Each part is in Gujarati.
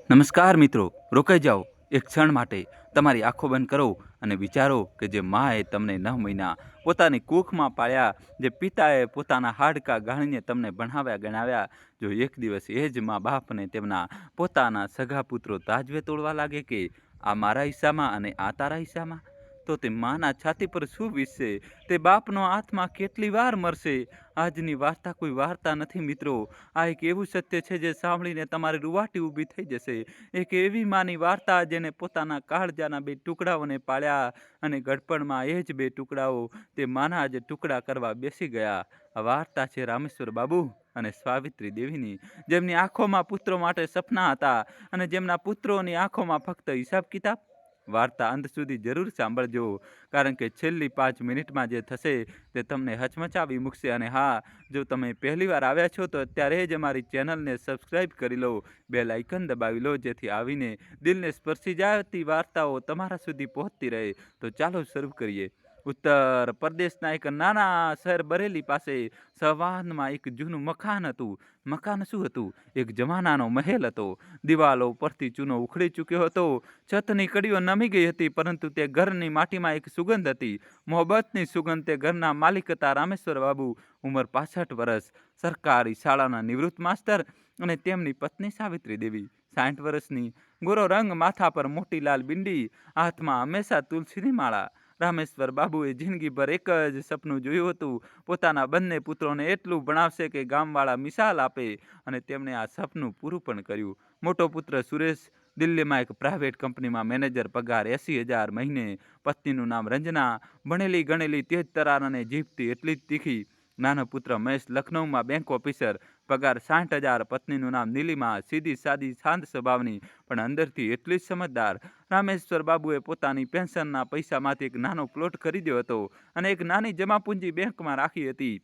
નમસ્કાર મિત્રો, રોકાઈ જાઓ એક ક્ષણ માટે. તમારી આંખો બંધ કરો અને વિચારો કે જે માએ તમને 9 મહિના પોતાની કૂખમાં પાળ્યા, જે પિતાએ પોતાના હાડકાં ગાળીને તમને ભણાવ્યા ગણાવ્યા, જો એક દિવસ એ જ મા બાપને તેમના પોતાના સગા પુત્રો તાજવે તોડવા લાગે કે આ મારા હિસ્સામાં અને આ તારા હિસ્સામાં, તો તે માના છાતી પર શું વીસશે? તે બાપનો આત્મા કેટલી વાર મરશે? આજની વાર્તા કોઈ વાર્તા નથી મિત્રો, આ એક એવું સત્ય છે જે સાંભળીને તમારી રૂવાટી ઊભી થઈ જશે. એક એવી માની વાર્તા જેને પોતાના કાળજાના 2 ટુકડાઓને પાળ્યા અને ગડપણમાં એ જ 2 ટુકડાઓ તે માના જ ટુકડા કરવા બેસી ગયા. આ વાર્તા છે રામેશ્વર બાબુ અને સાવિત્રી દેવીની, જેમની આંખોમાં પુત્રો માટે સપના હતા અને જેમના પુત્રોની આંખોમાં ફક્ત હિસાબ કિતાબ. વાર્તા અંત સુધી જરૂર સાંભળજો, કારણ કે છેલ્લી 5 મિનિટમાં જે થશે તે તમને હચમચાવી મૂકશે. અને હા, જો તમે પહેલી વાર આવ્યા છો તો અત્યારે જ અમારી ચેનલને સબસ્ક્રાઈબ કરી લો, બેલ આઇકન દબાવી લો, જેથી આવીને દિલને સ્પર્શી જતી વાર્તાઓ તમારા સુધી પહોંચતી રહે. તો ચાલો શરૂ કરીએ. ઉત્તર પ્રદેશના એક નાના શહેર બરેલી પાસે સવાનમાં એક જૂનું મકાન હતું. મકાન શું હતું? એક જમાનાનો મહેલ હતો. દિવાલો પરથી ચૂનો ઉખડી ચૂક્યો હતો, છતની કડીઓ નમી ગઈ હતી, પરંતુ તે ઘરની માટીમાં એક સુગંધ હતી, મોહબ્બતની સુગંધ. તે ઘરના માલિક હતા રામેશ્વર બાબુ, ઉંમર 65 વર્ષ, સરકારી શાળાના નિવૃત્ત માસ્ટર, અને તેમની પત્ની સાવિત્રી દેવી 60 વર્ષની, ગોરો રંગ, માથા પર મોટી લાલ બિંડી, હાથમાં હંમેશા તુલસીની માળા. રામેશ્વર બાબુએ જિંદગીભર એક જ સપનું જોયું હતું, પોતાના બંને પુત્રોને એટલું ભણાવશે કે ગામવાળા મિસાલ આપે, અને તેમણે આ સપનું પૂરું પણ કર્યું. મોટો પુત્ર સુરેશ દિલ્હીમાં એક પ્રાઇવેટ કંપનીમાં મેનેજર, પગાર 80,000 મહિને. પત્નીનું નામ રંજના, ભણેલી ગણેલી, તેજ તરાર અને જીભથી એટલી જ તીખી. નાનો પુત્ર મહેશ લખનૌમાં બેંક ઓફિસર, પગાર 60,000. પત્નીનું નામ નીલિમા, સીધી સાદી શાંત સ્વભાવની, પણ અંદરથી એટલી જ સમજદાર. રામેશ્વર બાબુએ પોતાની પેન્શનના પૈસામાંથી એક નાનો પ્લોટ ખરીદ્યો હતો અને એક નાની જમાપૂંજી બેંકમાં રાખી હતી.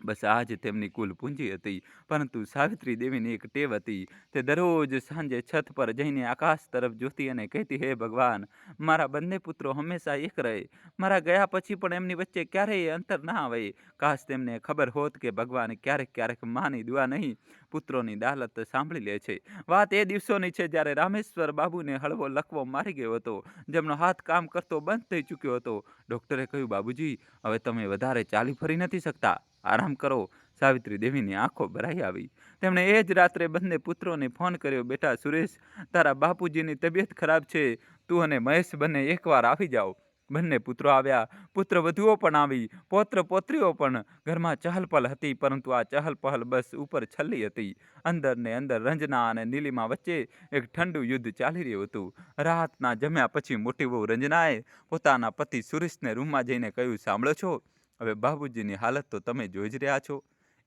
બસ આ જ તેમની કુલ પૂંજી હતી. પરંતુ સાવિત્રી દેવીની એક ટેવ હતી. તે દરરોજ સાંજે છત પર જઈને આકાશ તરફ જોતી અને કહેતી, હે ભગવાન, મારા બંને પુત્રો હંમેશા એક રહે, મારા ગયા પછી પણ એમની વચ્ચે ક્યારેય અંતર ના આવે. કાશ તેમને ખબર હોત કે ભગવાન ક્યારેક ક્યારેક માની દુઆ નહીં, પુત્રોની દાલત સાંભળી લે છે. વાત એ દિવસોની છે જ્યારે રામેશ્વર બાબુને હળવો લકવો મારી ગયો હતો, જેમનો હાથ કામ કરતો બંધ થઈ ચૂક્યો હતો. ડૉક્ટરે કહ્યું, બાબુજી, હવે તમે વધારે ચાલી ફરી નથી શકતા, આરામ કરો. સાવિત્રી દેવીની આંખો ભરાઈ આવી. તેમણે એ જ રાત્રે બંને પુત્રોને ફોન કર્યો, બેટા સુરેશ, તારા બાપુજીની તબિયત ખરાબ છે, તું અને મહેશ બંને એકવાર આવી જાઓ. બંને પુત્રો આવ્યા, પુત્ર વધુઓ પણ આવી, પૌત્ર પૌત્રીઓ પણ. ઘરમાં ચહલપહલ હતી, પરંતુ આ ચહલપહલ બસ ઉપર છલ્લી હતી. અંદર ને અંદર રંજના અને નીલિમા વચ્ચે એક ઠંડુ યુદ્ધ ચાલી રહ્યું હતું. રાતના જમ્યા પછી મોટી વહુ રંજનાએ પોતાના પતિ સુરેશને રૂમમાં જઈને કહ્યું, સાંભળો છો, હવે બાબુજીની હાલત તો તમે જોઈ જ રહ્યા છો.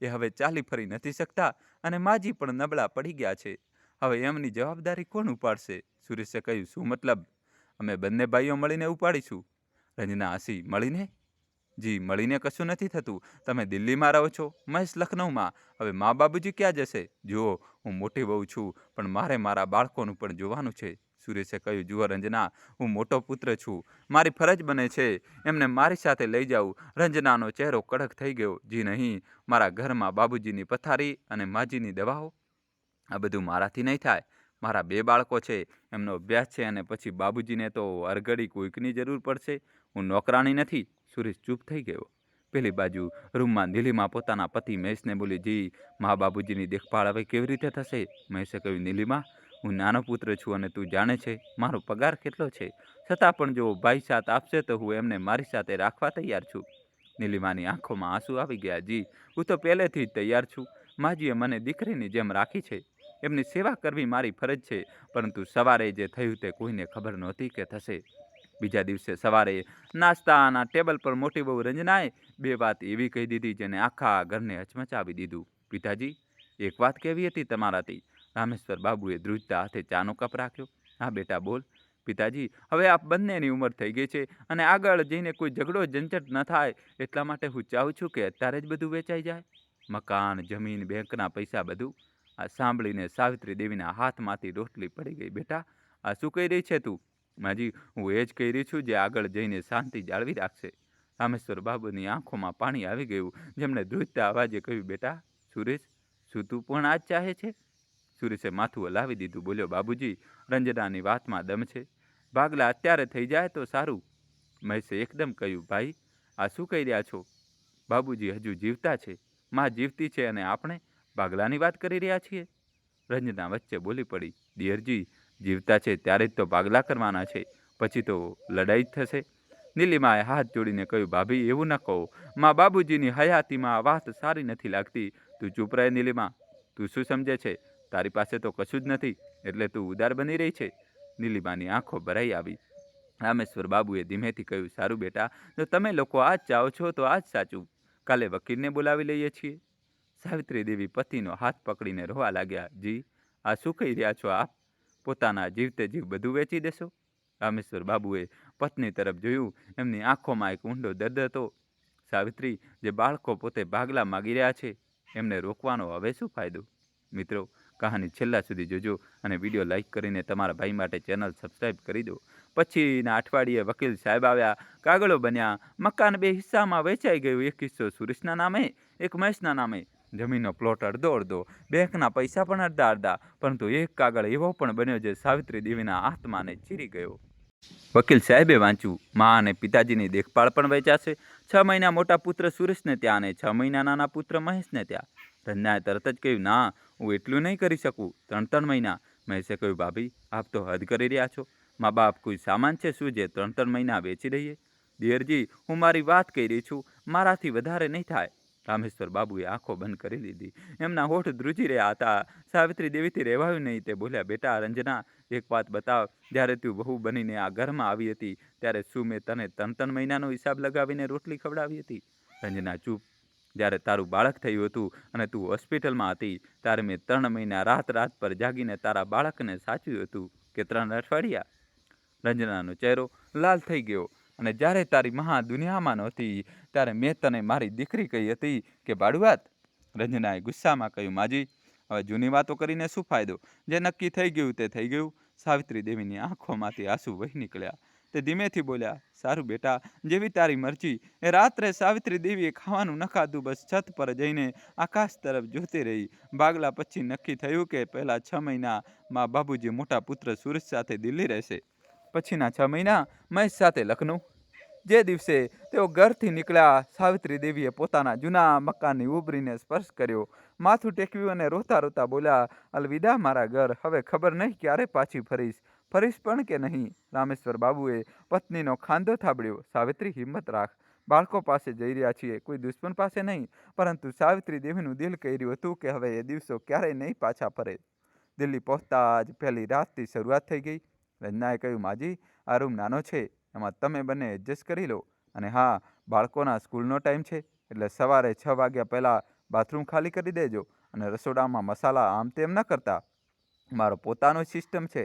એ હવે ચાલી ફરી નથી શકતા અને માજી પણ નબળા પડી ગયા છે. હવે એમની જવાબદારી કોણ ઉપાડશે? સુરેશે કહ્યું, શું મતલબ? અમે બંને ભાઈઓ મળીને ઉપાડીશું. રંજના હસી, મળીને? જી, મળીને કશું નથી થતું. તમે દિલ્હીમાં રહો છો, મહેશ લખનૌમાં. હવે મા બાબુજી ક્યાં જશે? જુઓ, હું મોટી વહુ છું, પણ મારે મારા બાળકોનું પણ જોવાનું છે. સુરેશે કહ્યું, જુઓ રંજના, હું મોટો પુત્ર છું, મારી ફરજ બને છે એમને મારી સાથે લઈ જાઉં. રંજનાનો ચહેરો કડક થઈ ગયો. જી નહીં, મારા ઘરમાં બાબુજીની પથારી અને માજીની દવાઓ, આ બધું મારાથી નહીં થાય. મારા 2 બાળકો છે, એમનો અભ્યાસ છે, અને પછી બાબુજીને તો અરગડી કોઈકની જરૂર પડશે. હું નોકરાણી નથી. સુરેશ ચૂપ થઈ ગયો. પેલી બાજુ રૂમમાં નીલિમા પોતાના પતિ મહેશને બોલી, જી, મા બાબુજીની દેખભાળ હવે કેવી રીતે થશે? મહેશે કહ્યું, નીલિમા, હું નાનો પુત્ર છું અને તું જાણે છે મારો પગાર કેટલો છે, છતાં પણ જો ભાઈ સાથ આપશે તો હું એમને મારી સાથે રાખવા તૈયાર છું. નીલિમાની આંખોમાં આંસુ આવી ગયા. જી, હું તો પહેલેથી જ તૈયાર છું. માજીએ મને દીકરીની જેમ રાખી છે, એમની સેવા કરવી મારી ફરજ છે. પરંતુ સવારે જે થયું તે કોઈને ખબર નહોતી કે થશે. બીજા દિવસે સવારે નાસ્તાના ટેબલ પર મોટી વહુ રંજનાએ 2 વાત એવી કહી દીધી જેને આખા ઘરને હચમચાવી દીધું. પિતાજી, એક વાત કહેવી હતી તમારાથી. રામેશ્વર બાબુએ ધ્રુજતા હાથે ચાનો કપ રાખ્યો. હા બેટા, બોલ. પિતાજી, હવે આપ બંનેની ઉંમર થઈ ગઈ છે અને આગળ જઈને કોઈ ઝઘડો ઝંઝટ ન થાય, એટલા માટે હું ચાહું છું કે અત્યારે જ બધું વેચાઈ જાય. મકાન, જમીન, બેંકના પૈસા, બધું. આ સાંભળીને સાવિત્રી દેવીના હાથમાંથી રોટલી પડી ગઈ. બેટા, આ શું કહી રહી છે તું? માજી, હું એ જ કહી રહી છું જે આગળ જઈને શાંતિ જાળવી રાખશે. રામેશ્વર બાબુની આંખોમાં પાણી આવી ગયું. જેમણે ધ્રુજતા અવાજે કહ્યું, બેટા સુરેશ, શું તું પણ આ જ ચાહે છે? સુરેશે માથું હલાવી દીધું. બોલ્યો, બાબુજી, રંજનાની વાતમાં દમ છે. ભાગલા અત્યારે થઈ જાય તો સારું. મહેશે એકદમ કહ્યું, ભાઈ, આ શું કહી રહ્યા છો? બાબુજી હજુ જીવતા છે, માં જીવતી છે, અને આપણે ભાગલાની વાત કરી રહ્યા છીએ. રંજના વચ્ચે બોલી પડી, દિયરજી, જીવતા છે ત્યારે જ તો ભાગલા કરવાના છે, પછી તો લડાઈ જ થશે. નીલિમાએ હાથ જોડીને કહ્યું, ભાભી, એવું ન કહો. માં બાબુજીની હયાતીમાં આ વાત સારી નથી લાગતી. તું ચૂપ રહે નીલિમા. તું શું સમજે છે? તારી પાસે તો કશું જ નથી, એટલે તું ઉદાર બની રહી છે. નીલિમાની આંખો ભરાઈ આવી. રામેશ્વર બાબુએ ધીમેથી કહ્યું, સારું બેટા, જો તમે લોકો આજ ચાહો છો તો આજ સાચું. કાલે વકીલને બોલાવી લઈએ છીએ. સાવિત્રી દેવી પતિનો હાથ પકડીને રોવા લાગ્યા. જી, આ શું કહી રહ્યા છો આપ? પોતાના જીવતે જીવ બધું વેચી દેશો? રામેશ્વર બાબુએ પત્ની તરફ જોયું. એમની આંખોમાં એક ઊંડો દર્દ હતો. સાવિત્રી, જે બાળકો પોતે ભાગલા માગી રહ્યા છે, એમને રોકવાનો હવે શું ફાયદો? મિત્રો, કહાની છેલ્લા સુધી જોજો અને વિડીયો લાઇક કરીને તમારા ભાઈ માટે ચેનલ સબસ્ક્રાઈબ કરી દો. પછીના અઠવાડિયે વકીલ સાહેબ આવ્યા. કાગળો બન્યા. મકાન 2 હિસ્સામાં વેચાઈ ગયું. એક હિસ્સો સુરેશના નામે, એક મહેશના નામે. જમીનનો પ્લોટ અડધો અડધો, બેંકના પૈસા પણ અડધા અડધા. પરંતુ એક કાગળ એવો પણ બન્યો જે સાવિત્રી દેવીના આત્માને ચીરી ગયો. વકીલ સાહેબે વાંચ્યું, મા અને પિતાજીની દેખભાળ પણ વેચાશે. 6 મહિના મોટા પુત્ર સુરેશને ત્યાં અને 6 મહિના નાના પુત્ર મહેશને ત્યાં. રંજનાએ તરત જ કહ્યું, ના, હું એટલું નહીં કરી શકું. 3 મહિના. મહેશે કહ્યું, ભાભી, આપ તો હદ કરી રહ્યા છો. મા બાપ કોઈ સામાન છે શું જે 3 મહિના વેચી દઈએ? દિયરજી, હું મારી વાત કહી રહી છું. મારાથી વધારે નહીં થાય. રામેશ્વર બાબુએ આંખો બંધ કરી લીધી. એમના હોઠ ધ્રુજી રહ્યા હતા. સાવિત્રી દેવીથી રહેવાયું નહીં. તે બોલ્યા, બેટા રંજના, એક વાત બતાવ. જ્યારે તું બહુ બનીને આ ઘરમાં આવી હતી ત્યારે શું મેં તને 3 મહિનાનો હિસાબ લગાવીને રોટલી ખવડાવી હતી? રંજના ચૂપ. જ્યારે તારું બાળક થયું હતું અને તું હોસ્પિટલમાં હતી ત્યારે મેં 3 મહિના રાત પર જાગીને તારા બાળકને સાચવ્યું હતું કે 3 અઠવાડિયા? રંજનાનો ચહેરો લાલ થઈ ગયો. અને જ્યારે તારી મા દુનિયામાં નહોતી ત્યારે મેં તને મારી દીકરી કહી હતી કે બાળુઆત? રંજનાએ ગુસ્સામાં કહ્યું, માજી, હવે જૂની વાતો કરીને શું ફાયદો? જે નક્કી થઈ ગયું તે થઈ ગયું. સાવિત્રી દેવીની આંખોમાંથી આંસુ વહી નીકળ્યા. તે ધીમેથી બોલ્યા, સારું બેટા, જેવી તારી મરજી. એ રાત્રે સાવિત્રી દેવીએ ખાવાનું ન ખાધું, બસ છત પર જઈને આકાશ તરફ જોતી રહી. ભાગલા પછી નક્કી થયું કે પહેલા 6 મહિના મા બાબુજી મોટા પુત્ર સુરેશ સાથે દિલ્હી રહેશે. પછીના 6 મહિના મહેશ સાથે લખનઉ. જે દિવસે તેઓ ઘરથી નીકળ્યા, સાવિત્રી દેવીએ પોતાના જૂના મકાનની ઉભરીને સ્પર્શ કર્યો. માથું ટેકવ્યું અને રોતા રોતા બોલ્યા, અલવિદા મારા ઘર. હવે ખબર નહીં ક્યારે પાછી ફરીશ પણ કે નહીં. રામેશ્વર બાબુએ પત્નીનો ખાંધો થાબડ્યો. સાવિત્રી, હિંમત રાખ. બાળકો પાસે જઈ રહ્યા છીએ, કોઈ દુશ્મન પાસે નહીં. પરંતુ સાવિત્રી દેવીનું દિલ કહી રહ્યું હતું કે હવે એ દિવસો ક્યારેય નહીં પાછા ફરે. દિલ્હી પહોંચતા જ પહેલી રાતથી શરૂઆત થઈ ગઈ. રંજનાએ કહ્યું, માજી, આ રૂમ નાનો છે, એમાં તમે બંને એડજસ્ટ કરી લો. અને હા, બાળકોના સ્કૂલનો ટાઈમ છે, એટલે સવારે 6 વાગ્યા પહેલાં બાથરૂમ ખાલી કરી દેજો. અને રસોડામાં મસાલા આમ તેમ ન કરતા. મારો પોતાનો સિસ્ટમ છે.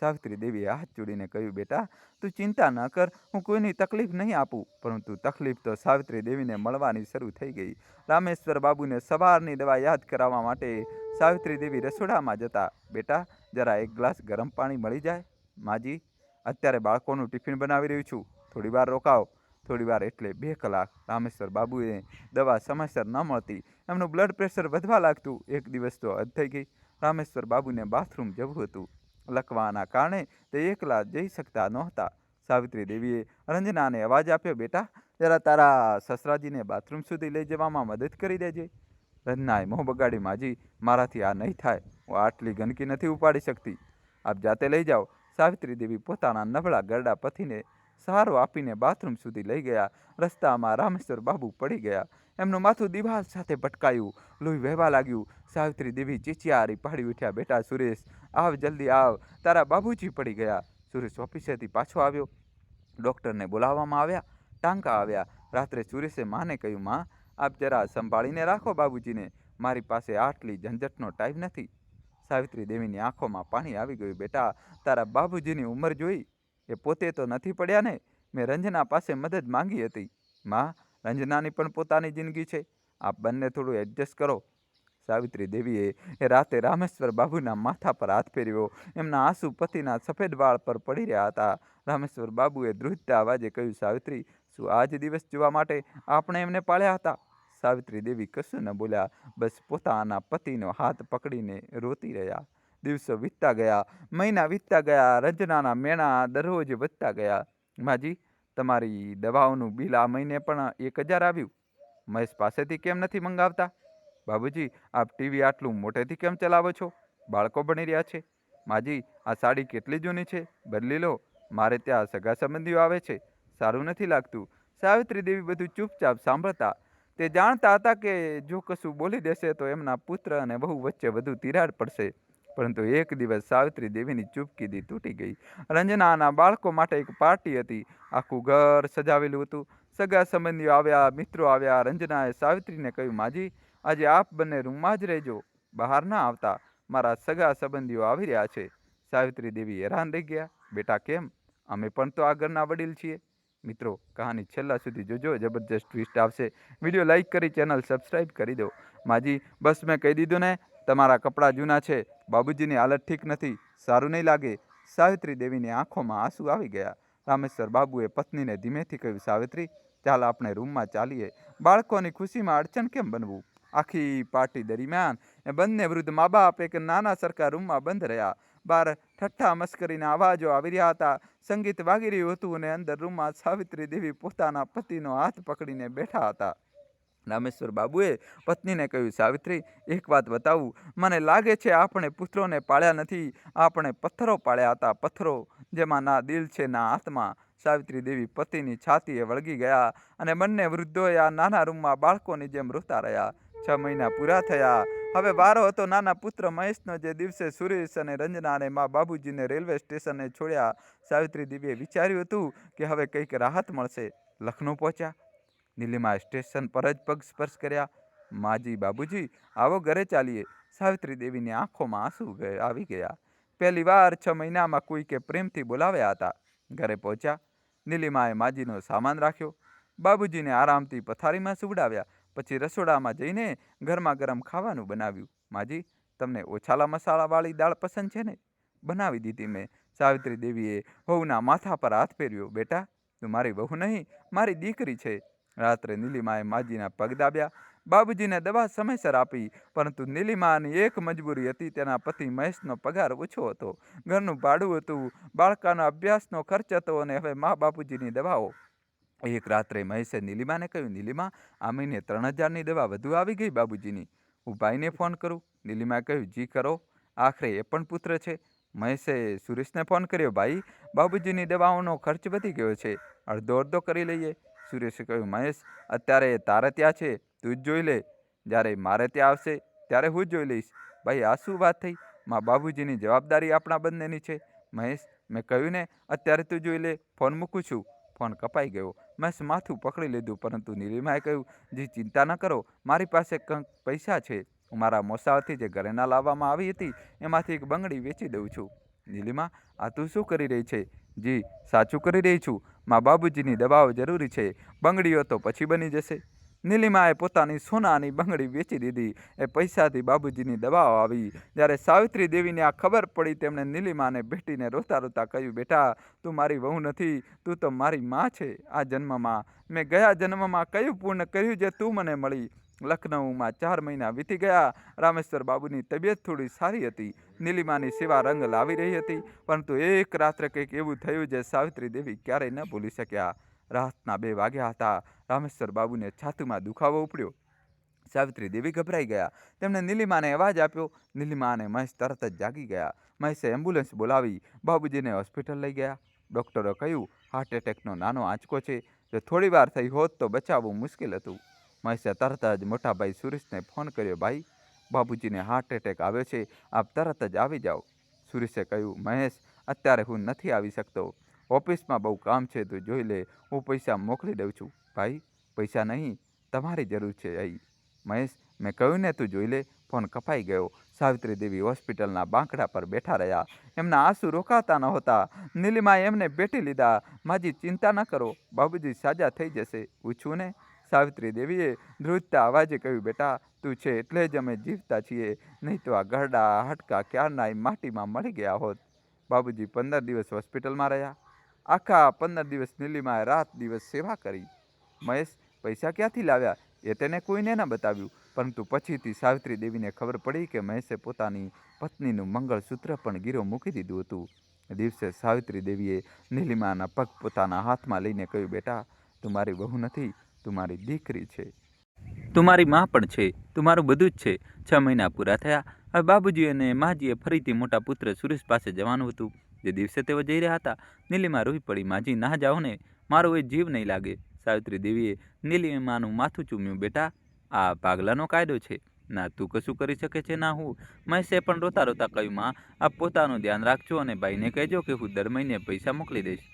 સાવિત્રી દેવીએ હાથ જોડીને કહ્યું, બેટા, તું ચિંતા ન કર, હું કોઈની તકલીફ નહીં આપું. પરંતુ તકલીફ તો સાવિત્રી દેવીને મળવાની શરૂ થઈ ગઈ. રામેશ્વર બાબુને સવારની દવા યાદ કરાવવા માટે સાવિત્રી દેવી રસોડામાં જતા. બેટા, જરા એક ગ્લાસ ગરમ પાણી મળી જાય? માજી, અત્યારે બાળકોનું ટિફિન બનાવી રહ્યું છું, થોડી વાર રોકાવ. થોડી વાર એટલે 2 કલાક. રામેશ્વર બાબુએ દવા સમયસર ન મળતી. એમનું બ્લડ પ્રેશર વધવા લાગતું. એક દિવસ તો હદ થઈ ગઈ. રામેશ્વર બાબુને બાથરૂમ જવું હતું. લખવાના કારણે તે એકલા જઈ શકતા નહોતા. સાવિત્રી દેવીએ રંજનાને અવાજ આપ્યો, બેટા, જરા તારા સસરાજીને બાથરૂમ સુધી લઈ જવામાં મદદ કરી દેજે. રંજનાએ મોં બગાડી, માજી, મારાથી આ નહીં થાય. હું આટલી ગંદકી નથી ઉપાડી શકતી. આપ જાતે લઈ જાઓ. સાવિત્રી દેવી પોતાના નબળા ગરડા પતિને સહારો આપીને બાથરૂમ સુધી લઈ ગયા. રસ્તામાં રામેશ્વર બાબુ પડી ગયા. એમનું માથું દિવાલ સાથે ભટકાયું. લોહી વહેવા લાગ્યું. સાવિત્રી દેવી ચીચિયારી પાડી ઉઠ્યા, બેટા સુરેશ, આવ, જલ્દી આવ, તારા બાબુજી પડી ગયા. સુરેશ ઓફિસેથી પાછો આવ્યો. ડૉક્ટરને બોલાવવામાં આવ્યા. ટાંકા આવ્યા. રાત્રે સુરેશે માને કહ્યું, માં, આપ જરા સંભાળીને રાખો બાબુજીને. મારી પાસે આટલી ઝંઝટનો ટાઈમ નથી. સાવિત્રી દેવીની આંખોમાં પાણી આવી ગયું. બેટા, તારા બાબુજીની ઉંમર જોઈ? એ પોતે તો નથી પડ્યા ને? મેં રંજના પાસે મદદ માંગી હતી. માં, રંજનાની પણ પોતાની જિંદગી છે. આપ બંને થોડું એડજસ્ટ કરો. સાવિત્રી દેવીએ એ રાતે રામેશ્વર બાબુના માથા પર હાથ ફેરવ્યો. એમના આંસુ પતિના સફેદ વાળ પર પડી રહ્યા હતા. રામેશ્વર બાબુએ ધ્રુજતા અવાજે કહ્યું, સાવિત્રી, શું આ જ દિવસ જોવા માટે આપણે એમને પાળ્યા હતા? સાવિત્રી દેવી કશું ન બોલ્યા, બસ પોતાના પતિનો હાથ પકડીને રોતી રહ્યા. દિવસો વીતતા ગયા, મહિના વીતતા ગયા, રંજનાના મેણા દરરોજ વધતા ગયા. માજી, તમારી દવાઓનું બિલ આ મહિને પણ 1000 આવ્યું. મહેશ પાસેથી કેમ નથી મંગાવતા? બાબુજી, આપ ટીવી આટલું મોટેથી કેમ ચલાવો છો? બાળકો ભણી રહ્યા છે. માજી, આ સાડી કેટલી જૂની છે, બદલી લો. મારે ત્યાં સગા સંબંધીઓ આવે છે, સારું નથી લાગતું. સાવિત્રી દેવી બધું ચૂપચાપ સાંભળતા. તે જાણતા હતા કે જો કશું બોલી દેશે તો એમના પુત્ર અને વહુ વચ્ચે વધુ તિરાડ પડશે. પરંતુ એક દિવસ સાવિત્રી દેવીની ચૂપકીદી તૂટી ગઈ. રંજનાના બાળકો માટે એક પાર્ટી હતી. આખું ઘર સજાવેલું હતું. સગા સંબંધીઓ આવ્યા, મિત્રો આવ્યા. રંજનાએ સાવિત્રીને કહ્યું, માજી, આજે આપ બંને રૂમમાં જ રહેજો, બહાર ના આવતા. મારા સગા સંબંધીઓ આવી રહ્યા છે. સાવિત્રી દેવી હેરાન રહી ગયા. બેટા, કેમ? અમે પણ તો આ ઘરના વડીલ છીએ. મિત્રો, કહાની છેલ્લા સુધી જોજો, જબરજસ્ત ટ્વિસ્ટ આવશે. વિડીયો લાઈક કરી ચેનલ સબસ્ક્રાઈબ કરી દો. માજી, બસ મેં કહી દીધું ને, તમારા કપડાં જૂના છે, બાબુજીની હાલત ઠીક નથી, સારું નહીં લાગે. સાવિત્રી દેવીની આંખોમાં આંસુ આવી ગયા. રામેશ્વર બાબુએ પત્નીને ધીમેથી કહ્યું, સાવિત્રી, ચાલ આપણે રૂમમાં ચાલીએ. બાળકોની ખુશીમાં અડચણ કેમ બનવું? આખી પાર્ટી દરમિયાન એ બંને વૃદ્ધ મા બાપ એક નાના સરખા રૂમમાં બંધ રહ્યા. બહાર ઠઠ્ઠા મસ્કરીના અવાજો આવી રહ્યા હતા. સંગીત વાગી રહ્યું હતું અને અંદર રૂમમાં સાવિત્રી દેવી પોતાના પતિનો હાથ પકડીને બેઠા હતા. રામેશ્વર બાબુએ પત્નીને કહ્યું, સાવિત્રી, એક વાત બતાવું. મને લાગે છે આપણે પુત્રોને પાળ્યા નથી, આપણે પથ્થરો પાળ્યા હતા, પથ્થરો જેમાં ના દિલ છે ના આત્મા. સાવિત્રી દેવી પતિની છાતીએ વળગી ગયા અને બંને વૃદ્ધોએ આ નાના રૂમમાં બાળકોની જેમ રોતા રહ્યા. 6 મહિના પૂરા થયા. હવે વારો હતો નાના પુત્ર મહેશનો. જે દિવસે સુરેશ અને રંજના અને મા બાબુજીને રેલવે સ્ટેશને છોડ્યા, સાવિત્રી દેવીએ વિચાર્યું હતું કે હવે કંઈક રાહત મળશે. લખનૌ પહોંચ્યા. નીલિમાએ સ્ટેશન પર જ પગ સ્પર્શ કર્યા. માજી, બાબુજી, આવો ઘરે ચાલીએ. સાવિત્રી દેવીની આંખોમાં આંસુ આવી ગયા. પહેલી વાર 6 મહિનામાં કોઈકે પ્રેમથી બોલાવ્યા હતા. ઘરે પહોંચ્યા. નીલિમાએ માજીનો સામાન રાખ્યો. બાબુજીને આરામથી પથારીમાં સુવડાવ્યા. પછી રસોડામાં જઈને ગરમા ગરમ ખાવાનું બનાવ્યું. માજી, તમને ઓછાલા મસાલાવાળી દાળ પસંદ છે ને? બનાવી દીધી મેં. સાવિત્રી દેવીએ વહુના માથા પર હાથ ફેરવ્યો. બેટા, તું મારી વહુ નહીં, મારી દીકરી છે. રાત્રે નીલિમાએ માજીના પગ દાબ્યા. બાબુજીને દવા સમયસર આપી. પરંતુ નીલિમાની એક મજબૂરી હતી. તેના પતિ મહેશનો પગાર ઓછો હતો, ઘરનું ભાડું હતું, બાળકાના અભ્યાસનો ખર્ચ હતો અને હવે મા બાપુજીની દવાઓ. એક રાત્રે મહેશે નીલિમાને કહ્યું, નીલિમા, આ મહિને 3000ની દવા વધુ આવી ગઈ બાબુજીની. હું ભાઈને ફોન કરું? નીલિમાએ કહ્યું, જી કરો. આખરે એ પણ પુત્ર છે. મહેશે સુરેશને ફોન કર્યો, ભાઈ, બાબુજીની દવાઓનો ખર્ચ વધી ગયો છે, અડધો અડધો કરી લઈએ. સુરેશે કહ્યું, મહેશ, અત્યારે તારે ત્યાં છે, તું જ જોઈ લે. જ્યારે મારે ત્યાં આવશે ત્યારે હું જ જોઈ લઈશ. ભાઈ, આ શું વાત થઈ? મા બાબુજીની જવાબદારી આપણા બંનેની છે. મહેશ, મેં કહ્યું ને, અત્યારે તું જોઈ લે. ફોન મૂકું છું. ફોન કપાઈ ગયો. મહેશ માથું પકડી લીધું. પરંતુ નીલિમાએ કહ્યું, જી, ચિંતા ન કરો, મારી પાસે કંઈક પૈસા છે. હું મારા મોસાળથી જે ઘરે ના લાવવામાં આવી હતી એમાંથી એક બંગડી વેચી દઉં છું. નીલિમા, આ તું શું કરી રહી છે? જી, સાચું કરી રહી છું. મા બાબુજીની દવાઓ જરૂરી છે, બંગડીઓ તો પછી બની જશે. નીલિમાએ પોતાની સોનાની બંગડી વેચી દીધી. એ પૈસાથી બાબુજીની દવાઓ આવી. જ્યારે સાવિત્રી દેવીને આ ખબર પડી, તેમણે નીલિમાને ભેટીને રોતા રોતા કહ્યું, બેટા, તું મારી વહુ નથી, તું તો મારી માં છે. આ જન્મમાં મેં ગયા જન્મમાં કયું પૂર્ણ કર્યું જે તું મને મળી? લખનઉમાં 4 મહિના વીતી ગયા. રામેશ્વર બાબુની તબિયત થોડી સારી હતી. નીલિમાની સેવા રંગ લાવી રહી હતી. પરંતુ એક રાત્રે કંઈક એવું થયું જે સાવિત્રી દેવી ક્યારેય ન ભૂલી શક્યા. રાતના 2 વાગ્યા હતા. રામેશ્વર બાબુને છાતીમાં દુખાવો ઉપડ્યો. સાવિત્રી દેવી ગભરાઈ ગયા. તેમણે નીલિમાને અવાજ આપ્યો. નીલિમા અને મહેશ તરત જ જાગી ગયા. મહેશે એમ્બ્યુલન્સ બોલાવી બાબુજીને હોસ્પિટલ લઈ ગયા. ડૉક્ટરે કહ્યું, હાર્ટ એટેકનો નાનો આંચકો છે, જો થોડી વાર થઈ હોત તો બચાવવું મુશ્કેલ હતું. મહેશે તરત જ મોટા ભાઈ સુરેશને ફોન કર્યો, ભાઈ, બાબુજીને હાર્ટ એટેક આવ્યો છે, આપ તરત જ આવી જાઓ. સુરેશે કહ્યું, મહેશ, અત્યારે હું નથી આવી શકતો, ઓફિસમાં બહુ કામ છે, તું જોઈ લે, હું પૈસા મોકલી દઉં છું. ભાઈ, પૈસા નહીં, તમારી જરૂર છે અહીં. મહેશ, મેં કહ્યું ને, તું જોઈ લે. ફોન કપાઈ ગયો. સાવિત્રી દેવી હોસ્પિટલના બાંકડા પર બેઠા રહ્યા. એમના આંસુ રોકાતા નહોતા. નીલિમાએ એમને ભેટી લીધા. માજી, ચિંતા ન કરો, બાબુજી સાજા થઈ જશે. પૂછું ને? સાવિત્રી દેવીએ ધ્રુજતા અવાજે કહ્યું, બેટા, તું છે એટલે જ અમે જીવતા છીએ, નહીં તો આ ગરડા હાડકા ક્યારના માટીમાં મળી ગયા હોત. બાબુજી 15 દિવસ હોસ્પિટલમાં રહ્યા. આખા 15 દિવસ નીલિમાએ રાત દિવસ સેવા કરી. મહેશ, પૈસા ક્યાંથી લાવ્યા એ તેને કોઈને ન બતાવ્યું. પરંતુ પછીથી સાવિત્રી દેવીને ખબર પડી કે મહેશે પોતાની પત્નીનું મંગળસૂત્ર પણ ગીરો મૂકી દીધું હતું. દિવસે સાવિત્રી દેવીએ નીલિમાના પગ પોતાના હાથમાં લઈને કહ્યું, બેટા, તું મારી વહુ નથી, તું મારી દીકરી છે. તું મારી માં પણ છે, તું મારું બધું જ છે. 6 મહિના પૂરા થયા. હવે બાબુજી અને માજીએ ફરીથી મોટા પુત્ર સુરેશ પાસે જવાનું હતું. જે દિવસે તેઓ જઈ રહ્યા હતા, નીલિમા રોઈ પડી, માજી ના જાઓ ને, મારો એ જીવ નહીં લાગે. સાવિત્રી દેવીએ નીલિમાનું માથું ચૂમ્યું. બેટા, આ પાગલાનો કાયદો છે. ના તું કશું કરી શકે છે, ના હું. મહેશે પણ રોતા રોતા કહ્યું, માં, આપ પોતાનું ધ્યાન રાખજો અને ભાઈને કહેજો કે હું દર મહિને પૈસા મોકલી દઈશ.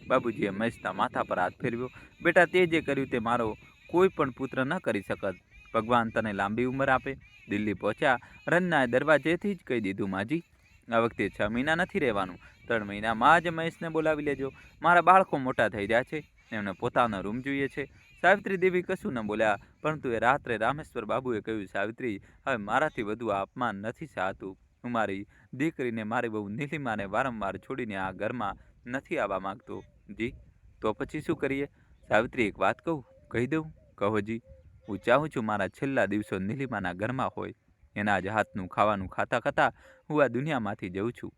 બાબુજીએ મહેશના માથા પર હાથ ફેરવ્યો. બેટા, તે જે કર્યું તે મારો કોઈ પણ પુત્ર ન કરી શકત. ભગવાન તને લાંબી ઉંમર આપે. દિલ્હી પહોંચ્યા, રન્નાએ દરવાજેથી જ કહી દીધું, માજી, આ વખતે 6 મહિના નથી રહેવાનું. 3 મહિનામાં જ મહેશને બોલાવી લેજો. મારા બાળકો મોટા થઈ રહ્યા છે, એમને પોતાનો રૂમ જોઈએ છે. સાવિત્રી દેવી કશું ન બોલ્યા, પરંતુ એ રાત્રે રામેશ્વર બાબુએ કહ્યું, સાવિત્રી, હવે મારાથી વધુ આ અપમાન નથી સહાતું. હું મારી દીકરીને, મારી બહુ નીલિમાને વારંવાર છોડીને આ ઘરમાં નથી આવવા માંગતો. જી, તો પછી શું કરીએ? સાવિત્રી, એક વાત કહું? કહી દઉં? કહો જી. હું ચાહું છું મારા છેલ્લા દિવસો નીલિમાના ઘરમાં હોય. એના જ હાથનું ખાવાનું ખાતા ખાતા હું આ દુનિયામાંથી જઉં છું.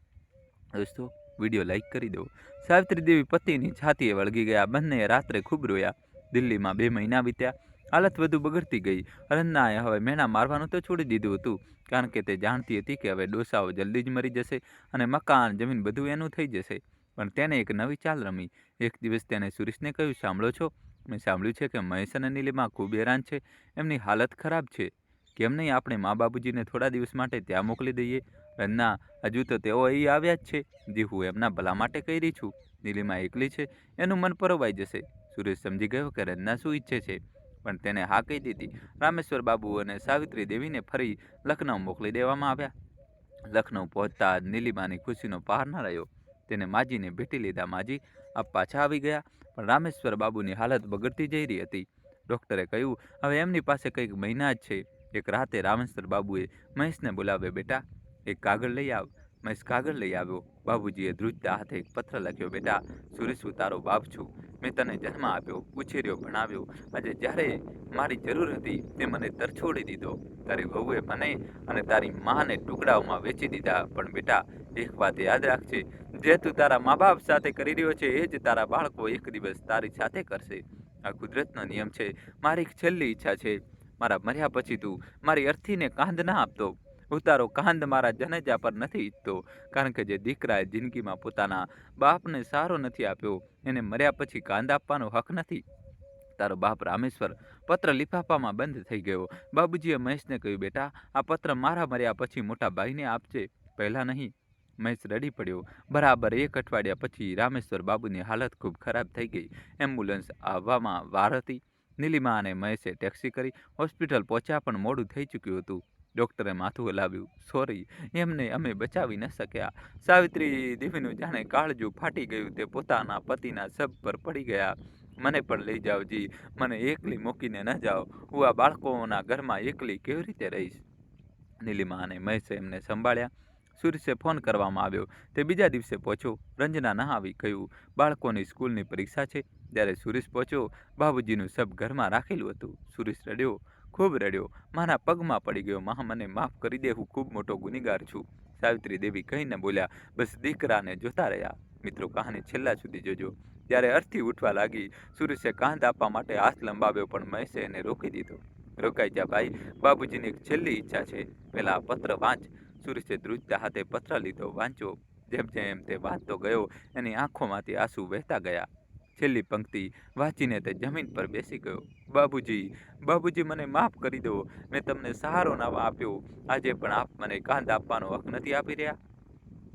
દોસ્તો, વિડીયો લાઈક કરી દો. સાવિત્રી દેવી પતિની છાતીએ વળગી ગયા. બંને રાત્રે ખૂબ રોયા. દિલ્હીમાં 2 મહિના વીત્યા. હાલત વધુ બગડતી ગઈ. રન્નાએ હવે મેણા મારવાનું તો છોડી દીધું હતું, કારણ કે તે જાણતી હતી કે હવે ડોસાઓ જલ્દી જ મરી જશે અને મકાન, જમીન બધું એનું થઈ જશે. પણ તેને એક નવી ચાલ રમી. એક દિવસ તેને સુરેશને કહ્યું, સાંભળો છો, મેં સાંભળ્યું છે કે મહેશ અને નીલિમા ખૂબ હેરાન છે. એમની હાલત ખરાબ છે. કેમ નહીં આપણે મા બાબુજીને થોડા દિવસ માટે ત્યાં મોકલી દઈએ? રન્ના, હજુ તો તેઓ અહીં આવ્યા જ છે. જી, હું એમના ભલા માટે કહી રહી છું. નીલિમા એકલી છે, એનું મન પરોવાઈ જશે. સુરેશ સમજી ગયો કે રન્ના શું ઈચ્છે છે, પણ તેને હા કહી દીધી. રામેશ્વર બાબુ અને સાવિત્રી દેવીને ફરી લખનઉ મોકલી દેવામાં આવ્યા. લખનઉ પહોંચતા નીલિમાની ખુશીનો પાર ન રહ્યો. તેને માજીને ભેટી લીધા. માજી, આપ પાછા આવી ગયા. પણ રામેશ્વર બાબુની હાલત બગડતી જઈ રહી હતી. ડૉક્ટરે કહ્યું, હવે એમની પાસે કંઈક મહિના જ છે. એક રાતે રામેશ્વર બાબુએ મહેશને બોલાવ્યો. બેટા, એક કાગળ લઈ આવ. મહેશ કાગળ લઈ આવ્યો. બાબુજીએ ધ્રુજતા હાથે એક પત્ર લખ્યો. બેટા, સુરેશ, હું તારો બાપ છું. મેં તને જન્મ આપ્યો, ઉછેર્યો, ભણાવ્યો. આજે જ્યારે મારી જરૂર હતી તે મને તરછોડી દીધો. તારી વહુએ મને અને તારી માને ટુકડાઓમાં વેચી દીધા. પણ બેટા, એક વાત યાદ રાખજે, જે તું તારા મા બાપ સાથે કરી રહ્યો છે એ જ તારા બાળકો એક દિવસ તારી સાથે કરશે. આ કુદરતનો નિયમ છે. મારી એક છેલ્લી ઈચ્છા છે, મારા મર્યા પછી તું મારી અર્થીને કાંધ ના આપતો. હું તારો કાંધ મારા જનેજા પર નથી ઈચ્છતો, કારણ કે જે દીકરાએ જિંદગીમાં પોતાના બાપને સહારો નથી આપ્યો, એને મર્યા પછી કાંધ આપવાનો હક નથી. તારો બાપ રામેશ્વર. પત્ર લિફાફામાં બંધ થઈ ગયો. બાબુજીએ મહેશને કહ્યું, બેટા, આ પત્ર મારા મર્યા પછી મોટા ભાઈને આપજે, પહેલાં નહીં. મહેશ રડી પડ્યો. બરાબર 1 અઠવાડિયા પછી રામેશ્વર બાબુની હાલત ખૂબ ખરાબ થઈ ગઈ. એમ્બ્યુલન્સ આવવામાં વાર હતી. નીલિમા અને મહેશે ટેક્સી કરી. હોસ્પિટલ પહોંચ્યા પણ મોડું થઈ ચૂક્યું હતું. ડૉક્ટરે માથું હલાવ્યું. સોરી, એમને અમે બચાવી ન શક્યા. સાવિત્રી દેવીનું જાણે કાળજું ફાટી ગયું. તે પોતાના પતિના શબ પર પડી ગયા. મને પણ લઈ જાઓ જી, મને એકલી મૂકીને ન જાઓ. હું આ બાળકોના ઘરમાં એકલી કેવી રીતે રહીશ? નીલિમા અને મહેશે એમને સંભાળ્યા. સુરેશે ફોન કરવામાં આવ્યો. તે બીજા દિવસે પહોંચ્યો. રંજના ના આવી. કહ્યું, બાળકોની સ્કૂલની પરીક્ષા છે. જ્યારે સુરેશ પહોંચ્યો, બાબુજીનું શબ ઘરમાં રાખેલું હતું. સુરેશ રડ્યો, ખૂબ રડ્યો. મારા પગમાં પડી ગયો. માં, મને માફ કરી દે, હું ખૂબ મોટો ગુનેગાર છું. સાવિત્રી દેવી કંઈ ન બોલ્યા, બસ દીકરાને જોતા રહ્યા. મિત્રો, કહાની છેલ્લા સુધી જોજો. જ્યારે અર્થી ઉઠવા લાગી, સુરેશે કાંધ આપવા માટે હાથ લંબાવ્યો, પણ મહેશે એને રોકી દીધો. રોકાઈ જા ભાઈ, બાબુજીની એક છેલ્લી ઈચ્છા છે. પેલા આ પત્ર વાંચ. સુરેશે ધ્રુજતા હાથે પત્ર લીધો. વાંચો. જેમ જેમ તે વાંચતો ગયો, એની આંખોમાંથી આંસુ વહેતા ગયા. છેલ્લી પંક્તિ વાંચીને તે જમીન પર બેસી ગયો. બાબુજી, બાબુજી, મને માફ કરી દો. મેં તમને સહારો ના આપ્યો. આજે પણ આપ મને કાંધ આપવાનો હક નથી આપી રહ્યા.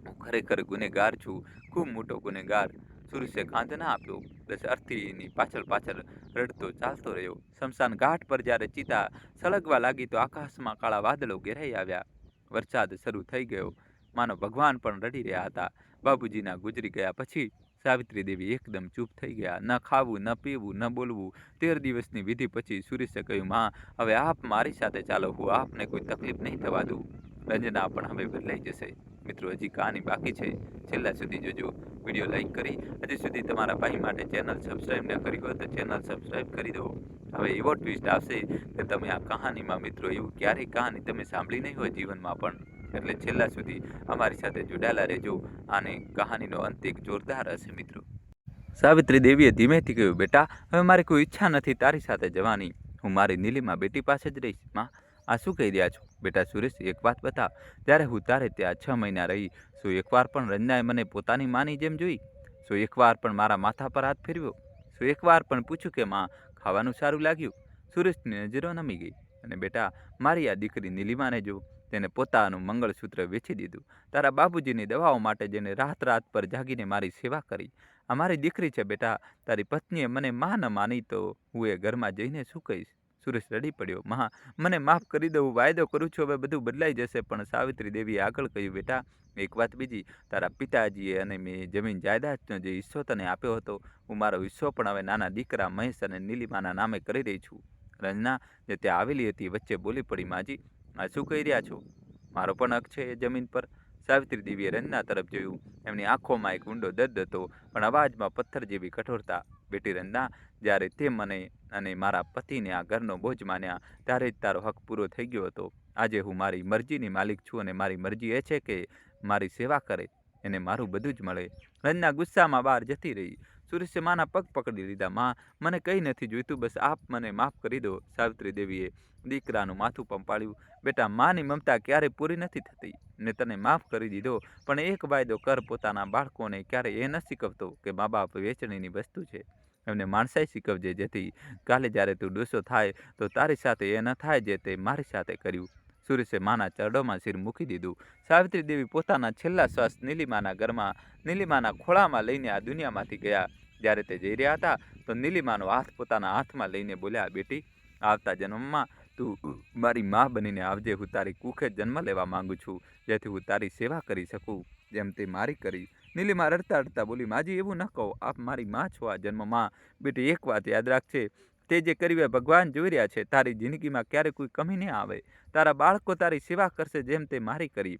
હું ખરેખર ગુનેગાર છું, ખૂબ મોટો ગુનેગાર. સુરેશે કાંધ ના આપ્યો. બસ અર્થીની પાછળ પાછળ રડતો ચાલતો રહ્યો. શમશાન ઘાટ પર જ્યારે ચિતા સળગવા લાગી તો આકાશમાં કાળા વાદળો ઘેરાઈ આવ્યા. વરસાદ શરૂ થઈ ગયો. માનો ભગવાન પણ રડી રહ્યા હતા. બાબુજીના ગુજરી ગયા પછી સાવિત્રી દેવી એકદમ ચૂપ થઈ ગયા. ન ખાવું, ન પીવું, ન બોલવું. 13 દિવસની વિધિ પછી સુરેશે કહ્યું, માં, હવે આપ મારી સાથે ચાલો, હું આપને કોઈ તકલીફ નહીં થવા દઉં. રંજના પણ હવે બદલાઈ જશે. મિત્રો, હજી કહાની બાકી છે, છેલ્લા સુધી જોજો. વિડીયો લાઈક કરી, હજી સુધી તમારા ભાઈ માટે ચેનલ સબસ્ક્રાઈબ ન કરી હોય તો ચેનલ સબસ્ક્રાઈબ કરી દો. હવે એવો ટ્વિસ્ટ આવશે કે તમે આ કહાનીમાં મિત્રો એવું ક્યારેય કહાની તમે સાંભળી નહીં હોય જીવનમાં પણ. એટલે છેલ્લા સુધી અમારી સાથે જોડાયેલા રહેજો. અને કહાનીનો અંત એક જોરદાર હશે મિત્રો. સાવિત્રી દેવીએ ધીમેથી કહ્યું, બેટા હવે મારી કોઈ ઈચ્છા નથી તારી સાથે જવાની. હું મારી નીલિમા બેટી પાસે જ રહીશ. માં, આ શું કહી રહ્યા છો? બેટા સુરેશ, એક વાત બતા. જ્યારે હું તારે ત્યાં 6 મહિના રહી, શું એકવાર પણ રંજનાએ મને પોતાની માની જેમ જોઈ? શું એકવાર પણ મારા માથા પર હાથ ફેરવ્યો? શું એકવાર પણ પૂછ્યું કે માં ખાવાનું સારું લાગ્યું? સુરેશની નજરો નમી ગઈ. અને બેટા, મારી આ દીકરી નીલિમાને જો, તેને પોતાનું મંગળસૂત્ર વેચી દીધું. તારા બાબુજીની દવાઓ માટે જેને રાત રાત પર જાગીને મારી સેવા કરી. આ મારી દીકરી છે બેટા. તારી પત્નીએ મને માં ન માની તો હું એ ઘરમાં જઈને શું કહીશ? સુરેશ રડી પડ્યો. માં, મને માફ કરી દો, હું વાયદો કરું છું હવે બધું બદલાઈ જશે. પણ સાવિત્રી દેવીએ આગળ કહ્યું, બેટા એક વાત બીજી, તારા પિતાજીએ અને મેં જમીન જાયદાદનો જે હિસ્સો તને આપ્યો હતો, હું મારો હિસ્સો પણ હવે નાના દીકરા મહેશ અને નીલિમાના નામે કરી રહી છું. રંજના જે ત્યાં આવેલી હતી વચ્ચે બોલી પડી, માજી આ શું કહી રહ્યા છો? મારો પણ હક છે એ જમીન પર. સાવિત્રી દેવીએ રંજના તરફ જોયું. એમની આંખોમાં એક ઊંડો દર્દ હતો, પણ અવાજમાં પથ્થર જેવી કઠોરતા. બેટી રંજના, જ્યારે તે મને અને મારા પતિને આ ઘરનો બોજ માન્યા, ત્યારે જ તારો હક પૂરો થઈ ગયો હતો. આજે હું મારી મરજીની માલિક છું, અને મારી મરજી એ છે કે મારી સેવા કરે એને મારું બધું જ મળે. રંજના ગુસ્સામાં બહાર જતી રહી. સુરેશે માના પગ પકડી લીધા. માં, મને કંઈ નથી જોઈતું, બસ આપ મને માફ કરી દો. સાવિત્રી દેવીએ દીકરાનું માથું પંપાળ્યું. બેટા, માની મમતા ક્યારેય પૂરી નથી થતી. ને તને માફ કરી દીધો, પણ એક વાયદો કર, પોતાના બાળકોને ક્યારેય એ ન શીખવતો કે મા બાપ વેચણીની વસ્તુ છે. એમને માણસાઈ શીખવજે, જેથી કાલે જ્યારે તું ડોસો થાય તો તારી સાથે એ ન થાય જે તે મારી સાથે કર્યું. સુરેશે માના ચરડોમાં સિર મૂકી દીધું. સાવિત્રી દેવી પોતાના છેલ્લા શ્વાસ નીલિમાના ઘરમાં, નીલિમાના ખોળામાં લઈને આ દુનિયામાંથી ગયા. જ્યારે તે જઈ રહ્યા હતા તો નીલિમાનો હાથ પોતાના હાથમાં લઈને બોલ્યા, બેટી, આવતા જન્મમાં તું મારી માં બનીને આવજે. હું તારી કુખે જન્મ લેવા માંગુ છું, જેથી હું તારી સેવા કરી શકું જેમ તે મારી કરી. નીલિમા રડતા રડતા બોલી, માજી એવું ન કહો, આપ મારી માં છો આ જન્મમાં. બેટી, એક વાત યાદ રાખજે, તે જે કર્યું એ ભગવાન જોઈ રહ્યા છે. તારી જિંદગીમાં ક્યારે કોઈ કમી નહીં આવે. તારા બાળકો તારી સેવા કરશે જેમ તે મારી કરી.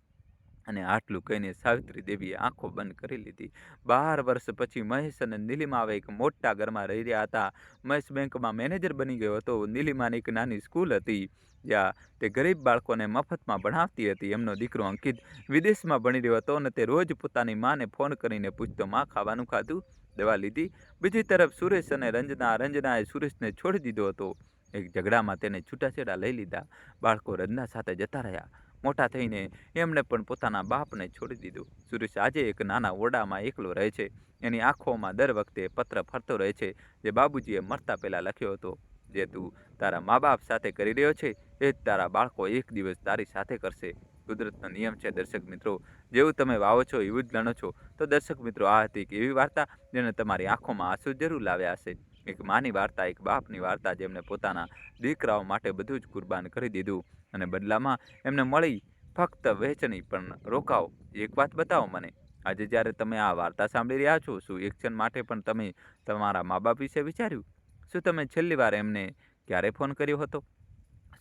અને આટલું કહીને સાવિત્રી દેવીએ આંખો બંધ કરી લીધી. 12 વર્ષ પછી મહેશ અને નીલિમા હવે એક મોટા ઘરમાં રહી રહ્યા હતા. મહેશ બેંકમાં મેનેજર બની ગયો હતો. નીલિમાની એક નાની સ્કૂલ હતી જ્યાં તે ગરીબ બાળકોને મફતમાં ભણાવતી હતી. એમનો દીકરો અંકિત વિદેશમાં ભણી રહ્યો હતો, અને તે રોજ પોતાની માને ફોન કરીને પૂછતો, માં ખાવાનું ખાધું, દવા લીધી? બીજી તરફ સુરેશ અને રંજનાએ સુરેશને છોડી દીધો હતો. એક ઝઘડામાં તેને છૂટાછેડા લઈ લીધા. બાળકો રંજના સાથે જતા રહ્યા. મોટા થઈને એમણે પણ પોતાના બાપને છોડી દીધું. સુરેશ આજે એક નાના ઓરડામાં એકલો રહે છે. એની આંખોમાં દર વખતે પત્ર ફરતો રહે છે જે બાબુજીએ મરતા પહેલાં લખ્યો હતો. જે તું તારા મા બાપ સાથે કરી રહ્યો છે એ જ તારા બાળકો એક દિવસ તારી સાથે કરશે. કુદરતનો નિયમ છે દર્શક મિત્રો, જેવું તમે વાવો છો એવું જ લણો છો. તો દર્શક મિત્રો, આ હતી એક એવી વાર્તા જેને તમારી આંખોમાં આંસુ જરૂર લાવ્યા હશે. એક માની વાર્તા, એક બાપની વાર્તા, જેમને પોતાના દીકરાઓ માટે બધું જ કુરબાન કરી દીધું, અને બદલામાં એમને મળી ફક્ત વહેંચણી. પણ રોકાઓ, એક વાત બતાવો મને, આજે જ્યારે તમે આ વાર્તા સાંભળી રહ્યા છો, શું એક ક્ષણ માટે પણ તમે તમારા મા બાપ વિશે વિચાર્યું? શું તમે છેલ્લી વાર એમને ક્યારે ફોન કર્યો હતો?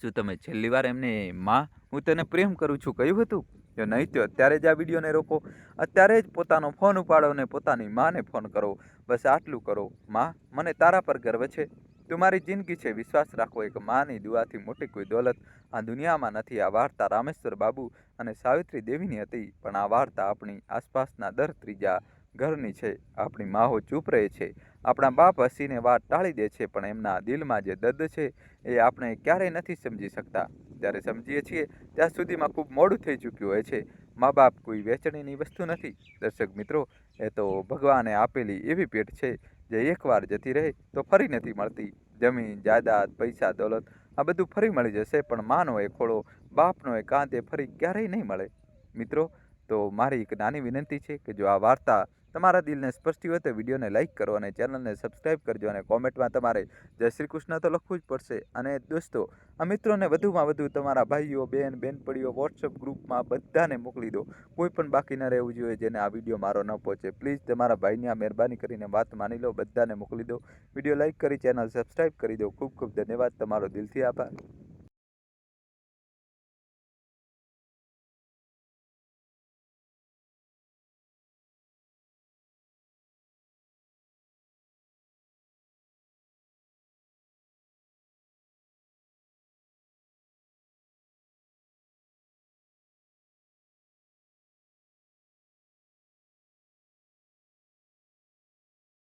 શું તમે છેલ્લી વાર એમને માં, હું તને પ્રેમ કરું છું કહ્યું હતું? જો નહીં તો અત્યારે જ આ વિડીયોને રોકો, અત્યારે જ પોતાનો ફોન ઉપાડો અને પોતાની માને ફોન કરો. બસ આટલું કરો. માં, મને તારા પર ગર્વ છે, તું મારી જિંદગી છે. વિશ્વાસ રાખો, એક માની દુઆથી મોટી કોઈ દોલત આ દુનિયામાં નથી. આ વાર્તા રામેશ્વર બાબુ અને સાવિત્રી દેવીની હતી, પણ આ વાર્તા આપણી આસપાસના દર ત્રીજા ઘરની છે. આપણી માઓ ચૂપ રહે છે, આપણા બાપ હસીને વાત ટાળી દે છે, પણ એમના દિલમાં જે દર્દ છે એ આપણે ક્યારેય નથી સમજી શકતા. જ્યારે સમજીએ છીએ ત્યાં સુધીમાં ખૂબ મોડું થઈ ચૂક્યું હોય છે. મા બાપ કોઈ વેચણીની વસ્તુ નથી દર્શક મિત્રો, એ તો ભગવાને આપેલી એવી ભેટ છે જે એકવાર જતી રહે તો ફરી નથી મળતી. જમીન જાયદાદ, પૈસા દોલત આ બધું ફરી મળી જશે, પણ માનો એ ખોળો, બાપનો એ કાંત એ ફરી ક્યારેય નહીં મળે. મિત્રો, તો મારી એક નાની વિનંતી છે કે જો આ વાર્તા તમારા દિલને સ્પર્શી હોય તો વિડીયોને લાઇક કરો અને ચેનલને સબસ્ક્રાઈબ કરજો, અને કોમેન્ટમાં તમારે જય શ્રી કૃષ્ણ તો લખવું જ પડશે. અને દોસ્તો, આ મિત્રોને વધુમાં વધુ તમારા ભાઈઓ, બહેનપણીઓ વોટ્સઅપ ગ્રુપમાં બધાને મોકલી દો. કોઈ પણ બાકી ન રહેવું જોઈએ જેને આ વિડીયો મારો ન પહોંચે. પ્લીઝ તમારા ભાઈની આ મહેરબાની કરીને વાત માની લો, બધાને મોકલી દો. વિડીયો લાઇક કરી ચેનલ સબસ્ક્રાઈબ કરી દો. ખૂબ ખૂબ ધન્યવાદ, તમારો દિલથી આભાર.